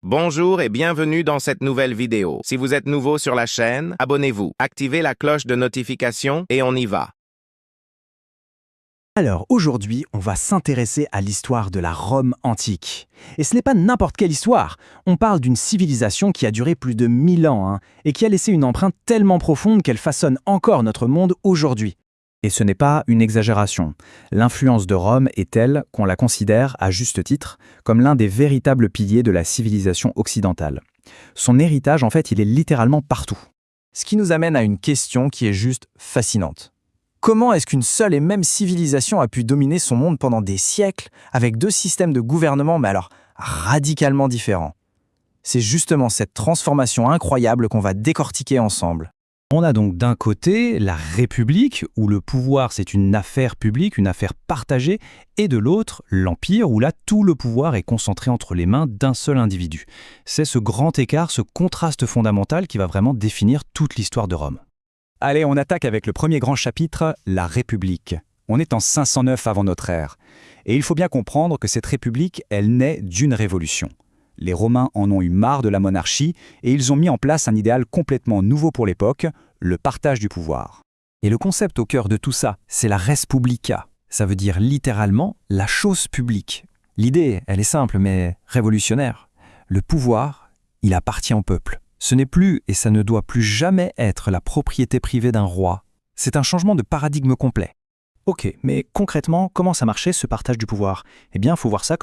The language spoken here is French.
Bonjour et bienvenue dans cette nouvelle vidéo. Si vous êtes nouveau sur la chaîne, abonnez-vous, activez la cloche de notification et on y va. Alors aujourd'hui, on va s'intéresser à l'histoire de la Rome antique. Et ce n'est pas n'importe quelle histoire. On parle d'une civilisation qui a duré plus de 1000 ans et qui a laissé une empreinte tellement profonde qu'elle façonne encore notre monde aujourd'hui. Et ce n'est pas une exagération. L'influence de Rome est telle qu'on la considère, à juste titre, comme l'un des véritables piliers de la civilisation occidentale. Son héritage, en fait, il est littéralement partout. Ce qui nous amène à une question qui est juste fascinante. Comment est-ce qu'une seule et même civilisation a pu dominer son monde pendant des siècles avec deux systèmes de gouvernement, mais alors radicalement différents? C'est justement cette transformation incroyable qu'on va décortiquer ensemble. On a donc d'un côté la République, où le pouvoir c'est une affaire publique, une affaire partagée, et de l'autre l'Empire, où là tout le pouvoir est concentré entre les mains d'un seul individu. C'est ce grand écart, ce contraste fondamental qui va vraiment définir toute l'histoire de Rome. Allez, on attaque avec le premier grand chapitre, la République. On est en 509 avant notre ère. Et il faut bien comprendre que cette République, elle naît d'une révolution. Les Romains en ont eu marre de la monarchie et ils ont mis en place un idéal complètement nouveau pour l'époque, le partage du pouvoir. Et le concept au cœur de tout ça, c'est la res publica. Ça veut dire littéralement la chose publique. L'idée, elle est simple mais révolutionnaire. Le pouvoir, il appartient au peuple. Ce n'est plus et ça ne doit plus jamais être la propriété privée d'un roi. C'est un changement de paradigme complet. Ok, mais concrètement, comment ça marchait ce partage du pouvoir? Eh bien, il faut voir ça comme